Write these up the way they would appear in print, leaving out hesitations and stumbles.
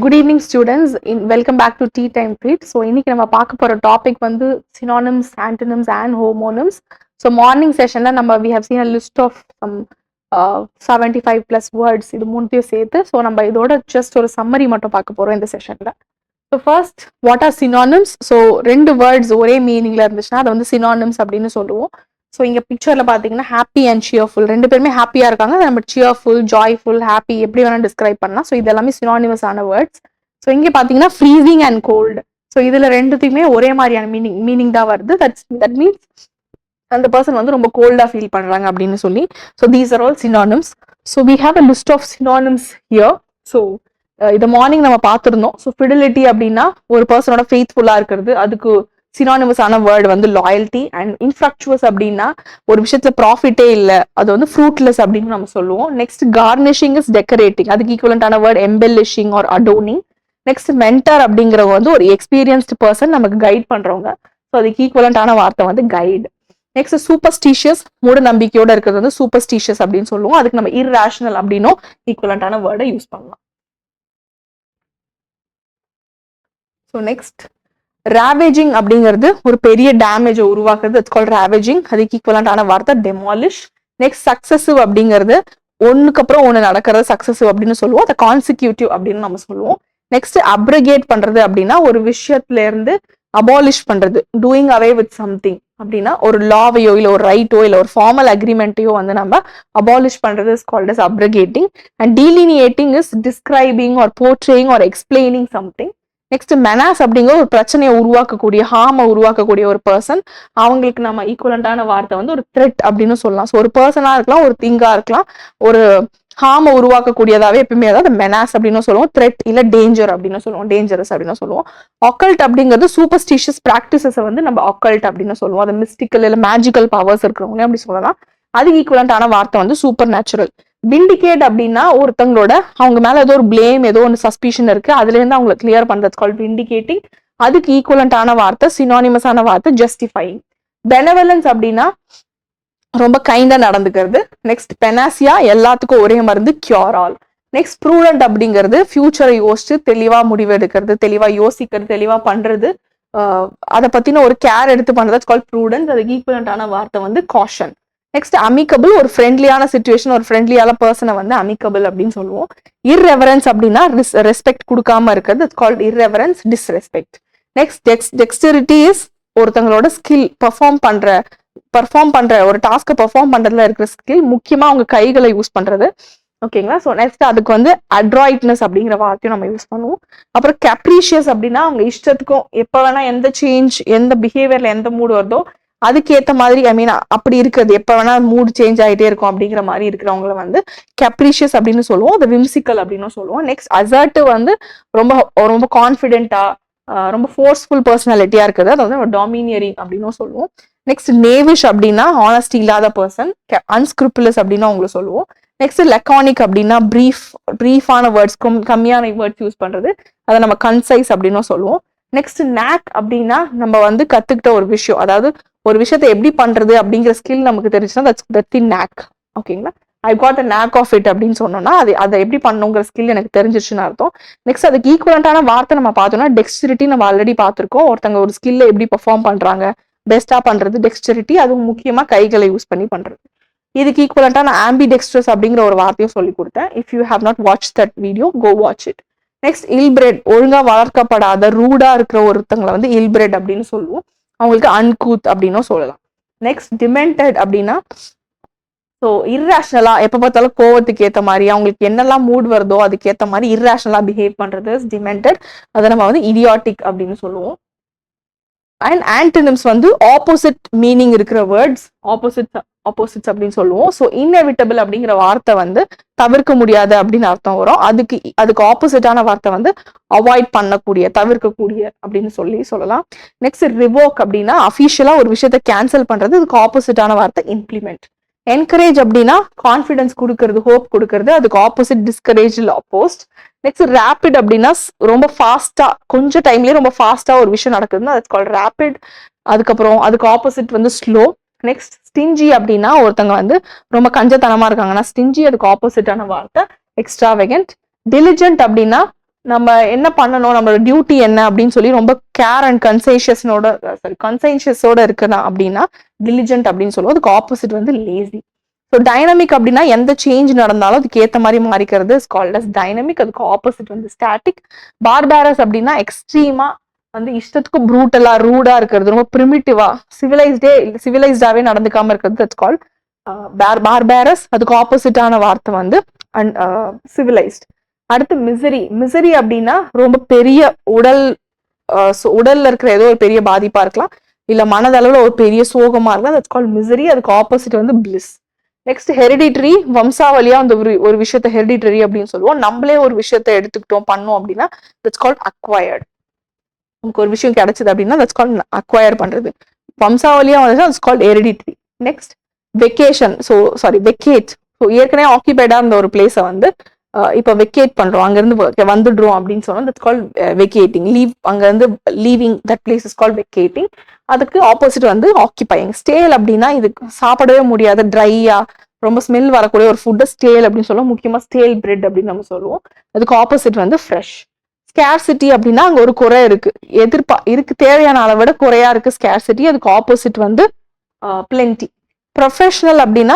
Good evening, students. Welcome back to Tea Time Treat. So, இன்னைக்கு நம்ம பார்க்க போற டாபிக் வந்து synonyms, antonyms and homonyms. So, morning sessionல நம்ம we have seen a list of some 75 plus words. இது மூணுத்தையும் சேர்த்து ஸோ நம்ம இதோட ஜஸ்ட் ஒரு சம்மரி மட்டும் பார்க்க போறோம் இந்த செஷன்ல. So first what are synonyms? So ரெண்டு வேர்ட்ஸ் ஒரே மீனிங்ல இருந்துச்சுன்னா அதை வந்து synonyms அப்படின்னு சொல்லுவோம். ஸோ இங்க பிக்சர்ல பாத்தீங்கன்னா ஹாப்பி அண்ட் சியர்ஃபுல் ரெண்டு பேருமே ஹாப்பியா இருக்காங்க. நம்ம சியர்ஃபுல், ஜாய்ஃபுல், ஹாப்பி எப்படி வேணா டிஸ்கிரைப் பண்ணலாம். ஸோ இது எல்லாமே சினானிமஸ் ஆன வேர்ட்ஸ். ஸோ இங்க பாத்தீங்கன்னா ஃப்ரீசிங் அண்ட் கோல்டு. ஸோ இதுல ரெண்டுத்தையுமே ஒரே மாதிரியான மீனிங் தான் வருது. தட் மீன்ஸ் அந்த பர்சன் வந்து ரொம்ப கோல்டா ஃபீல் பண்றாங்க அப்படின்னு சொல்லி. So these are all synonyms. So we have a list of synonyms here. So இதை மார்னிங் நம்ம பார்த்துருந்தோம். ஸோ ஃபிடிலிட்டி அப்படின்னா ஒரு பர்சனோட ஃபெய்த்ஃபுல்லா இருக்கிறது, அதுக்கு சினானிமஸ் ஆன வேர்டு வந்து லாயல்ட்டி. அண்ட் இன்ஃப்ரக்சுவஸ் அப்படின்னா ஒரு விஷயத்துல ப்ராஃபிட்டே இல்லை, அது வந்து ஃப்ரூட்லெஸ் அப்படின்னு நம்ம சொல்லுவோம். நெக்ஸ்ட் கார்னிஷிங் இஸ் டெக்கரேட்டிங், அதுக்கு ஈக்குவலண்டான word embellishing or adorning. Next mentor அப்படிங்கிறவங்க வந்து ஒரு எக்ஸ்பீரியன்ஸ்டு பர்சன், நமக்கு கைட் பண்றவங்க. ஸோ அதுக்கு ஈக்குவலண்டான வார்த்தை வந்து கைடு. நெக்ஸ்ட் சூப்பர்ஸ்டிஷியஸ், மூட நம்பிக்கையோட இருக்கிறது வந்து சூப்பர்ஸ்டிஷியஸ் அப்படின்னு சொல்லுவோம். அதுக்கு நம்ம இர்ரேஷனல் அப்படின்னும் ஈக்குவலண்டான வேர்டை யூஸ் பண்ணலாம். ஸோ நெக்ஸ்ட் ராவேஜிங் அப்படிங்கிறது ஒரு பெரிய டேமேஜை உருவாக்குறது, இட்ஸ் கால்ட் ராவேஜிங். அதுக்கு ஈக்குவலண்டான வார்த்தை டெமாலிஷ். நெக்ஸ்ட் சக்சசிவ் அப்படிங்கிறது ஒண்ணுக்கு அப்புறம் ஒண்ணு நடக்கிறது சக்சசிவ் அப்படின்னு சொல்லுவோம். அதை கான்சிக்யூட்டிவ் அப்படின்னு நம்ம சொல்லுவோம். நெக்ஸ்ட் அப்ரிகேட் பண்றது அப்படின்னா ஒரு விஷயத்துல இருந்து அபாலிஷ் பண்றது, டூயிங் அவே வித் சம்திங் அப்படின்னா ஒரு லாவையோ இல்லை ஒரு ரைட்டோ இல்லை ஒரு ஃபார்மல் அக்ரிமெண்ட்டையோ வந்து நம்ம அபாலிஷ் பண்றது is called as abrogating. And delineating is describing or portraying or explaining something. Next menace அப்படிங்கிற ஒரு பிரச்சனையை உருவாக்கக்கூடிய, ஹார்மை உருவாக்கக்கூடிய ஒரு பர்சன், அவங்களுக்கு நம்ம ஈக்குவலண்டான வார்த்தை வந்து ஒரு த்ரெட் அப்படின்னு சொல்லலாம். ஸோ ஒரு பர்சனா இருக்கலாம், ஒரு திங்கா இருக்கலாம், ஒரு ஹார்மை உருவாக்கக்கூடியதாவே எப்பவுமே அதாவது மெனாஸ் அப்படின்னு சொல்லுவோம். த்ரெட் இல்ல டேஞ்சர் அப்படின்னு சொல்லுவோம், டேஞ்சரஸ் அப்படின்னு சொல்லுவோம். அக்கல்ட் அப்படிங்கிறது சூப்பர்ஸ்டிஷியஸ் பிராக்டிசஸ் வந்து நம்ம அக்கல்ட் அப்படின்னு சொல்லுவோம். அது மிஸ்டிக்கல் இல்ல மேஜிக்கல் பவர்ஸ் இருக்கிறவங்க அப்படி சொல்லலாம். அதுக்கு ஈக்குவலண்டான வார்த்தை வந்து சூப்பர் நேச்சுரல். விண்டிகேட் அப்படின்னா ஒருத்தங்களோட அவங்க மேல ஏதோ ஒரு பிளேம், ஏதோ ஒன்று சஸ்பிஷன் இருக்கு, அதுல இருந்து அவங்களை கிளியர் பண்றது கால்ட் விண்டிகேட்டிங். அதுக்கு ஈக்குவலண்டான வார்த்தை சினானிமஸான வார்த்தை ஜஸ்டிஃபைங். பெனவலன்ஸ் அப்படின்னா ரொம்ப கைண்டா நடந்துக்கிறது. நெக்ஸ்ட் பெனாசியா எல்லாத்துக்கும் ஒரே மருந்து, கியூர் ஆல். நெக்ஸ்ட் ப்ரூடன்ட் அப்படிங்கிறது ஃபியூச்சரை யோசிச்சு தெளிவா முடிவு எடுக்கிறது, தெளிவா யோசிக்கிறது, தெளிவா பண்றது, அதை பத்தின ஒரு கேர் எடுத்து பண்றது கால்ட் ப்ரூடன்ஸ். அதுக்கு ஈக்குவலண்டான வார்த்தை வந்து காஷன். நெக்ஸ்ட் அமிக்கபிள், ஒரு ஃப்ரெண்ட்லியான சிச்சுவேஷன், ஒரு ஃப்ரெண்ட்லியான பர்சனை வந்து அமிக்கபிள் அப்படின்னு சொல்லுவோம். இர்ரெவரன்ஸ் அப்படின்னா ரெஸ்பெக்ட் கொடுக்காம இருக்கிறது, it's called irreverence, disrespect. Next dexterity is ஒருத்தங்களோட ஸ்கில், பர்ஃபார்ம் பண்ற ஒரு டாஸ்க்கை பர்ஃபார்ம் பண்றதுல இருக்கிற ஸ்கில், முக்கியமா அவங்க கைகளை யூஸ் பண்றது. ஓகேங்களா? ஸோ நெக்ஸ்ட் அதுக்கு வந்து அட்ராய்ட்னஸ் அப்படிங்கிற வார்த்தையும் நம்ம யூஸ் பண்ணுவோம். அப்புறம் கேப்ரீஷியஸ் அப்படின்னா அவங்க இஷ்டத்துக்கும் எப்போ வேணா எந்த சேஞ்ச், எந்த பிஹேவியர்ல எந்த மூடு வருதோ அதுக்கேற்ற மாதிரி, ஐ மீன் அப்படி இருக்கிறது, எப்போ வேணா மூட் சேஞ்ச் ஆகிட்டே இருக்கும் அப்படிங்கிற மாதிரி இருக்கிறவங்களை வந்து கேப்ரீஷியஸ் அப்படின்னு சொல்லுவோம். அது விம்சிக்கல் அப்படின்னு சொல்லுவோம். நெக்ஸ்ட் அசர்ட்டிவ் வந்து ரொம்ப ரொம்ப கான்ஃபிடென்ட்டா, ரொம்ப ஃபோர்ஸ்ஃபுல் பர்சனாலிட்டியா இருக்குது, அது வந்து டாமினியரிங் அப்படின்னு சொல்லுவோம். நெக்ஸ்ட் நேவிஷ் அப்படின்னா ஹானஸ்டி இல்லாத பர்சன். அன்ஸ்கிரிப்புலஸ் அப்படின்னு அவங்களை சொல்லுவோம். நெக்ஸ்ட் லெக்கானிக் அப்படின்னா பிரீஃபான வேர்ட்ஸ், கம்மியான வேர்ட்ஸ் யூஸ் பண்றது, அதை நம்ம கன்சைஸ் அப்படின்னு சொல்லுவோம். நெக்ஸ்ட் நேக் அப்படின்னா நம்ம வந்து கத்துக்கிட்ட ஒரு விஷயம், அதாவது ஒரு விஷயத்தை எப்படி பண்றது அப்படிங்கிற ஸ்கில் நமக்கு தெரிஞ்சுன்னா தட்ஸ் தி நேக். ஓகேங்களா? I got the knack of it அப்படின்னு சொன்னோம்னா அதை எப்படி பண்ணுங்கிற ஸ்கில் எனக்கு தெரிஞ்சிருச்சுன்னு அர்த்தம். நெக்ஸ்ட் அதுக்கு ஈக்குவலண்டான வார்த்தை நம்ம பார்த்தோம்னா டெக்ஸ்டரிட்டி. நம்ம ஆல்ரெடி பார்த்துருக்கோம், ஒருத்தங்க ஒரு ஸ்கில்ல எப்படி பெர்ஃபார்ம் பண்றாங்க, பெஸ்டா பண்றது டெக்ஸ்டரிட்டி, அதுவும் முக்கியமா கைகளை யூஸ் பண்ணி பண்றது. இதுக்கு ஈக்குவலண்டா நான் ஆம்பிடெக்ஸ்ட்ரஸ் அப்படிங்கிற ஒரு வார்த்தையும் சொல்லி கொடுத்தேன். If you have not watch that video, go watch it. Next ill-bred, ஒழுங்கா வளர்க்கப்படாத ரூடா இருக்கிற ஒருத்தங்களை வந்து இல்பிரெட் அப்படின்னு சொல்லுவோம். அவங்களுக்கு அன்கூத் அப்படின்னும் சொல்லலாம். நெக்ஸ்ட் டிமெண்டட் அப்படின்னா ஸோ இர்ரேஷனலா எப்போ பார்த்தாலும் கோவத்துக்கு ஏற்ற மாதிரி, அவங்களுக்கு என்னெல்லாம் மூட் வருதோ அதுக்கு ஏற்ற மாதிரி இர்ரேஷனலா பிஹேவ் பண்றது டிமெண்டட். அதை நம்ம வந்து இடியாட்டிக் அப்படின்னு சொல்லுவோம். அண்ட் ஆன்டனிம்ஸ் வந்து ஆப்போசிட் மீனிங் இருக்கிற வேர்ட்ஸ், ஆப்போசிட்ஸ் அப்படின்னு சொல்லுவோம். ஸோ இன்எவிட்டபிள் அப்படிங்கிற வார்த்தை வந்து தவிர்க்க முடியாத அப்படின்னு அர்த்தம் வரும். அதுக்கு ஆப்போசிட்டான வார்த்தை வந்து அவாய்ட் பண்ணக்கூடிய, தவிர்க்கக்கூடிய அப்படின்னு சொல்லலாம். நெக்ஸ்ட் ரிவோக் அப்படின்னா அஃபிஷியலா ஒரு விஷயத்த கேன்சல் பண்றது, அதுக்கு ஆப்போசிட்டான வார்த்தை இம்ப்ளிமெண்ட். என்கரேஜ் அப்படின்னா கான்ஃபிடன்ஸ் கொடுக்கறது, ஹோப் கொடுக்கறது, அதுக்கு opposite discourage opposed. Next rapid அப்படின்னா ரொம்ப ஃபாஸ்டா, கொஞ்சம் டைம்லயே ரொம்ப ஃபாஸ்டா ஒரு விஷயம் நடக்குதுன்னா தட்ஸ் கால்ட் ரேபிட். அதுக்கப்புறம் அதுக்கு ஆப்போசிட் வந்து ஸ்லோ. நெக்ஸ்ட் ஸ்டிஞ்சி அப்படின்னா ஒருத்தங்க வந்து ரொம்ப கஞ்சத்தனமா இருக்காங்கன்னா ஸ்டிஞ்சி, அதுக்கு ஆப்போசிட்டான வார்த்தை எக்ஸ்ட்ராவெகன்ட். டிலிஜென்ட் அப்படின்னா நம்ம என்ன பண்ணணும், நம்மளோட டியூட்டி என்ன அப்படின்னு சொல்லி ரொம்ப கேர் அண்ட் கன்சைன்ஷியஸோட இருக்கணும் அப்படின்னா டிலிஜென்ட் அப்படின்னு சொல்லுவோம். அதுக்கு ஆப்போசிட் வந்து லேசி. ஸோ டைனமிக் அப்படின்னா எந்த சேஞ்ச் நடந்தாலும் அதுக்கு ஏற்ற மாதிரி மாறிக்கிறது இஸ் கால்ட் அஸ் டைனமிக். அதுக்கு ஆப்போசிட் வந்து ஸ்டாட்டிக். பார்பாரஸ் அப்படின்னா எக்ஸ்ட்ரீமா வந்து இஷ்டத்துக்கு ப்ரூட்டலா ரூடா இருக்கிறது, ரொம்ப பிரிமிட்டிவா சிவிலைஸ்டாவே நடந்துக்காம இருக்கிறது, தட்ஸ் கால்ட் பார்பாரஸ். அதுக்கு ஆப்போசிட்டான வார்த்தை வந்து சிவிலைஸ்ட். அடுத்து மிசரி அப்படின்னா ரொம்ப பெரிய உடல்ல இருக்கிற ஏதோ ஒரு பெரிய பாதிப்பா இருக்கலாம், இல்ல மனதளவுல ஒரு பெரிய சோகமா இருக்கலாம், தட்ஸ் கால்ட் மிசரி. அதுக்கு ஆப்போசிட் வந்து பிளிஸ். நெக்ஸ்ட் ஹெரிடிட்டரி, வம்சாவளியா அந்த ஒரு விஷயத்த ஹெரிடிட்டரி அப்படின்னு சொல்லுவோம். நம்மளே ஒரு விஷயத்த எடுத்துக்கிட்டோம் பண்ணோம் அப்படின்னா தட்ஸ் கால்ட் அக்வயர்ட். நமக்கு ஒரு விஷயம் கிடைச்சது அப்படின்னா தட்ஸ் கால்ட் அக்வயர் பண்றது. வம்சாவளியா வந்து that's called hereditary. Next vacation, vacate. So ஏற்கனவே ஆக்கிபைடா இருந்த ஒரு பிளேஸை வந்து இப்போ வெக்கேட் பண்றோம், அங்கிருந்து வந்துடுறோம் அப்படின்னு சொன்னா தட்ஸ் கால்ட் வெக்கேட்டிங். அங்க இருந்து leaving that place is called vacating. அதுக்கு ஆப்போசிட் வந்து ஆக்கிபையிங். ஸ்டேல் அப்படின்னா இது சாப்பிடவே முடியாத ட்ரையா ரொம்ப ஸ்மெல் வரக்கூடிய ஒரு ஃபுட்டு ஸ்டேல் அப்படின்னு சொல்லுவோம். முக்கியமா ஸ்டேல் பிரெட் அப்படின்னு நம்ம சொல்லுவோம். அதுக்கு ஆப்போசிட் வந்து ஃப்ரெஷ். ஸ்கேர்சிட்டி அப்படின்னா அங்க ஒரு குறை இருக்கு, தேவையான அளவை விட குறையா இருக்கு ஸ்கேர்சிட்டி. அதுக்கு ஆப்போசிட் வந்து பிளென்டி. ப்ரொஃபஷனல் அப்படின்னா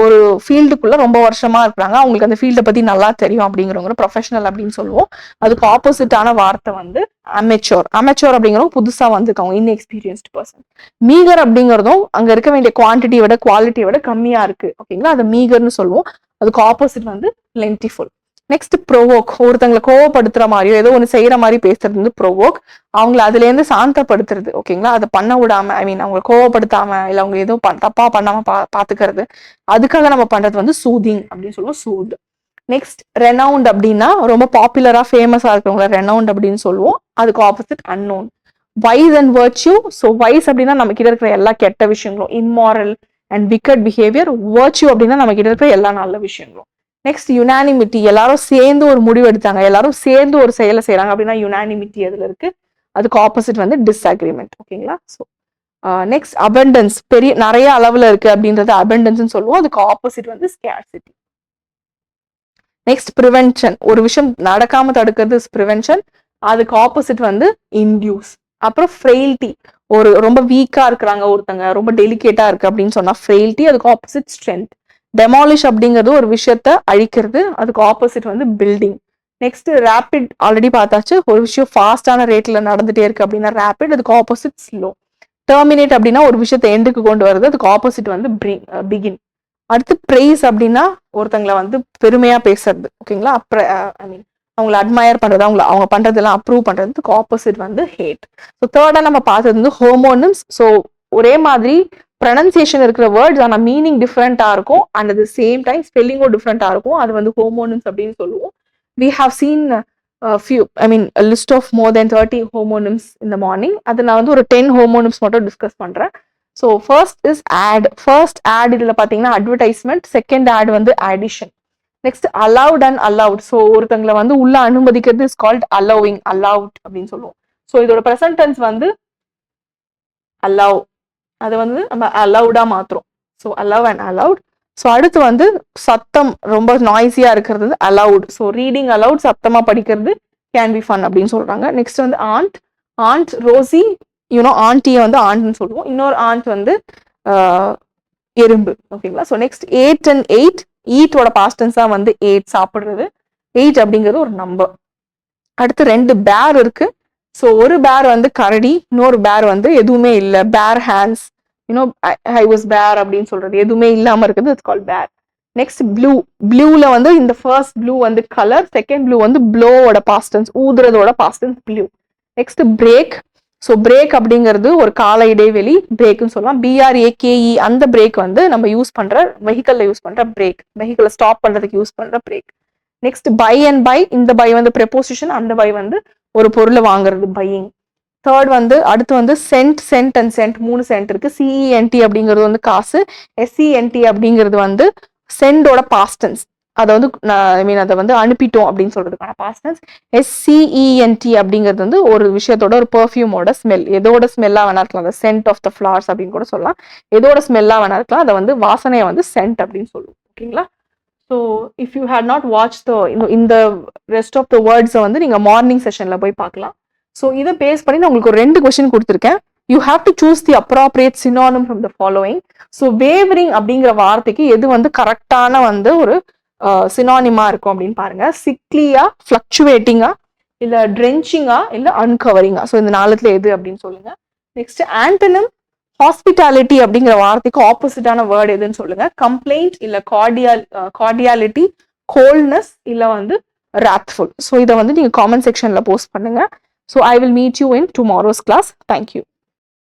ஒரு ஃபீல்டுக்குள்ள ரொம்ப வருஷமா இருக்கிறாங்க, அவங்களுக்கு அந்த ஃபீல்டை பத்தி நல்லா தெரியும் அப்படிங்கிறவங்க ப்ரொஃபஷனல் அப்படின்னு சொல்லுவோம். அதுக்கு ஆப்போசிட்டான வார்த்தை வந்து அமெச்சோர். அப்படிங்கிறவங்க புதுசா வந்திருக்காங்க, இன்எக்ஸ்பீரியன்ஸ்ட் பர்சன். மீகர் அப்படிங்கிறதும் அங்க இருக்க வேண்டிய குவான்டிட்டியை விட குவாலிட்டியை விட கம்மியா இருக்கு, ஓகேங்களா, அதை மீகர்னு சொல்லுவோம். அதுக்கு ஆப்போசிட் வந்து பிளென்டிஃபுல். நெக்ஸ்ட் ப்ரோவோக், ஒருத்தங்களை கோவப்படுத்துற மாதிரியோ ஏதோ ஒன்று செய்யற மாதிரி பேசுறது வந்து ப்ரோவோக். அவங்கள அதுல இருந்து சாந்தப்படுத்துறது, ஓகேங்களா, அதை பண்ண விடாம, அவங்க கோவப்படுத்தாம இல்ல அவங்க ஏதோ தப்பா பண்ணாம பாத்துக்கிறது, அதுக்காக நம்ம பண்றது வந்து சூதிங் அப்படின்னு சொல்லுவோம். சூத். நெக்ஸ்ட் ரெனவுண்ட் அப்படின்னா ரொம்ப பாப்புலரா ஃபேமஸா இருக்கிறவங்கள ரெனவுண்ட் அப்படின்னு சொல்லுவோம். அதுக்கு opposite unknown. Vice and virtue. So vice அப்படின்னா நம்ம கிட்ட இருக்கிற எல்லா கெட்ட விஷயங்களும், immoral and wicked behaviour. Virtue அப்படின்னா நம்ம கிட்ட இருக்கிற எல்லா நல்ல விஷயங்களும். நெக்ஸ்ட் யுனானிமிட்டி, எல்லாரும் சேர்ந்து ஒரு முடிவு எடுத்தாங்க, எல்லாரும் சேர்ந்து ஒரு செயலை செய்யறாங்க அப்படின்னா யுனானிமிட்டி அதுல இருக்கு. அதுக்கு ஆப்போசிட் வந்து டிஸ்அக்ரிமெண்ட், ஓகேங்களா. ஸோ நெக்ஸ்ட் அபண்டன்ஸ், நிறைய அளவுல இருக்கு அப்படின்றது அபண்டன்ஸ் சொல்லுவோம். அதுக்கு ஆப்போசிட் வந்து ஸ்கேர்சிட்டி. நெக்ஸ்ட் ப்ரிவென்ஷன், ஒரு விஷயம் நடக்காம தடுக்கிறது ப்ரிவென்ஷன். அதுக்கு ஆப்போசிட் வந்து இன்டியூஸ். அப்புறம் ஃப்ரெயில்டி, ரொம்ப வீக்கா இருக்கிறாங்க ஒருத்தங்க, ரொம்ப டெலிகேட்டா இருக்கு அப்படின்னு சொன்னா ஃப்ரெயில்டி. அதுக்கு ஆப்போசிட் ஸ்ட்ரென்த். டெமாலிஷ் அப்படிங்கிறது ஒரு விஷயத்த அழிக்கிறது, அதுக்கு ஆப்போசிட் வந்து பில்டிங். நெக்ஸ்ட் ரேபிட், ஆல்ரெடி பார்த்தாச்சு, ஒரு விஷயம் ஃபாஸ்டான ரேட்ல நடந்துட்டே இருக்கு அப்படின்னா ரேபிட். அதுக்கு ஆப்போசிட் ஸ்லோ. டெர்மினேட் அப்படின்னா ஒரு விஷயத்த எண்டுக்கு கொண்டு வருது, அதுக்கு ஆப்போசிட் வந்து பிகின். அடுத்து பிரைஸ் அப்படின்னா ஒருத்தங்களை வந்து பெருமையா பேசுறது, ஓகேங்களா. அவங்களை அட்மயர் பண்றது, அவங்க பண்றதெல்லாம் அப்ரூவ் பண்றதுக்கு ஆப்போசிட் வந்து ஹேட். ஸோ தேர்டா நம்ம பார்த்தது வந்து ஹோமோனிம்ஸ். ஸோ ஒரே மாதிரி ப்ரொனன்சியேஷன் இருக்கிற வேர்ட்ஸ் ஆனா மீனிங் டிஃப்ரெண்டா இருக்கும், and at the same time ஸ்பெல்லிங்கும் டிஃப்ரெண்டா இருக்கும், அது வந்து ஹோமோனிம்ஸ் அப்படின்னு சொல்லுவோம். We have seen a list of more than 30 homonyms in the morning. அது நான் வந்து ஒரு 10 homonyms மட்டும் டிஸ்கஸ் பண்றேன். ஸோ ஃபர்ஸ்ட் ஆட் இதுல பாத்தீங்கன்னா அட்வர்டைஸ்மெண்ட். செகண்ட் ஆட் வந்து addition. Next allowed and aloud. So ஒருத்தங்களை வந்து உள்ள அனுமதிக்கிறது இஸ் கால்ட் அலோவிங், அலவுட் அப்படின்னு சொல்லுவோம். ஸோ இதோட ப்ரெசன்ட் டென்ஸ் வந்து அலவ், அதை வந்து நம்ம அலவுடா மாத்துறோம். So allow and aloud. So அடுத்து வந்து சத்தம் ரொம்ப நாய்ஸியா இருக்கிறது அலவுட். ஸோ ரீடிங் அலவுட், சத்தமா படிக்கிறது கேன் பி ஃபன் அப்படின்னு சொல்றாங்க. நெக்ஸ்ட் வந்து ஆண்ட் ரோசி, ஆண்டியை வந்து ஆண்ட்னு சொல்லுவோம். இன்னொரு ஆண்ட் வந்து எறும்பு, ஓகேங்களா. So next 8 and 8. ஈட்டோட பாஸ்ட் டென்ஸா வந்து 8, சாப்பிடுறது. 8 அப்படிங்கிறது ஒரு நம்பர். அடுத்து 2 பேர் இருக்கு. ஸோ ஒரு பேர் வந்து கரடி, இன்னொரு பேர் வந்து எதுவுமே இல்லை, பேர் ஹேண்ட்ஸ். ஐ வாஸ் பேர் அப்படின்னு சொல்றது, எதுவுமே இல்லாம இருக்குது, இட்ஸ் கால்ட் பேர். நெக்ஸ்ட் ப்ளூல வந்து இந்த ஃபர்ஸ்ட் ப்ளூ வந்து கலர், செகண்ட் ப்ளூ வந்து ப்ளோவோட பாஸ்ட் டென்ஸ், ஊதுறதோட past tense blue. Next break. So break அப்படிங்கிறது ஒரு கால இடைவெளி, பிரேக்னு சொல்லலாம். BRAKE, அந்த பிரேக் வந்து நம்ம யூஸ் பண்ற வெஹிக்கல்ல யூஸ் பண்ற பிரேக், வெஹிக்கலை ஸ்டாப் பண்றதுக்கு யூஸ் பண்ற brake. Next by and by, இந்த பை வந்து ப்ரெபோசிஷன், அந்த பை வந்து ஒரு பொருளை வாங்குறது, பையிங். தேர்ட் வந்து அடுத்து வந்து சென்ட் அண்ட் சென்ட், 3 சென்ட் இருக்கு. CENT அப்படிங்கிறது வந்து காசு, SENT அப்படிங்கிறது வந்து சென்டோட பாஸ்டன்ஸ், அதை வந்து அதை வந்து அனுப்பிட்டோம் அப்படின்னு சொல்றதுக்கான பாஸ்டன்ஸ். SCENT அப்படிங்கிறது வந்து ஒரு விஷயத்தோட, ஒரு பெர்ஃப்யூமோட ஸ்மெல், எதோட ஸ்மெல்லா வேணா இருக்கலாம், அந்த சென்ட் ஆஃப் த ஃபிளவர்ஸ் அப்படின்னு கூட சொல்லலாம். எதோட ஸ்மெல்லா வேணா இருக்கலாம், அதை வந்து வாசனையை வந்து சென்ட் அப்படின்னு சொல்லுவோம், ஓகேங்களா. So if you had not watch இந்த ரெஸ்ட் ஆஃப் த வேர்ட்ஸை வந்து நீங்கள் மார்னிங் செஷனில் போய் பார்க்கலாம். ஸோ இதை பேஸ் பண்ணி நான் உங்களுக்கு ஒரு 2 கொஸ்டின் கொடுத்துருக்கேன். You have to choose the appropriate synonym from the following. So wavering அப்படிங்கிற வார்த்தைக்கு எது வந்து கரெக்டான வந்து ஒரு சினானிமா இருக்கும் அப்படின்னு பாருங்க. சிக்லியா, ஃப்ளக்சுவேட்டிங்கா, இல்லை ட்ரென்ச்சிங்கா, இல்லை அன்கவரிங்கா. ஸோ இந்த 4த்துல எது அப்படின்னு சொல்லுங்க. நெக்ஸ்ட் ஆண்டனிம் ஹாஸ்பிட்டாலிட்டி அப்படிங்கிற வார்த்தைக்கு ஆப்போசிட்டான வேர்டு எதுன்னு சொல்லுங்க. கம்ப்ளைண்ட் இல்ல கார்டியாலிட்டி, கோல்ட்னஸ் இல்ல வந்து wrathful. ஸோ இதை வந்து நீங்க காமெண்ட் செக்ஷன்ல போஸ்ட் பண்ணுங்க. So I will meet you in tomorrow's class. Thank you.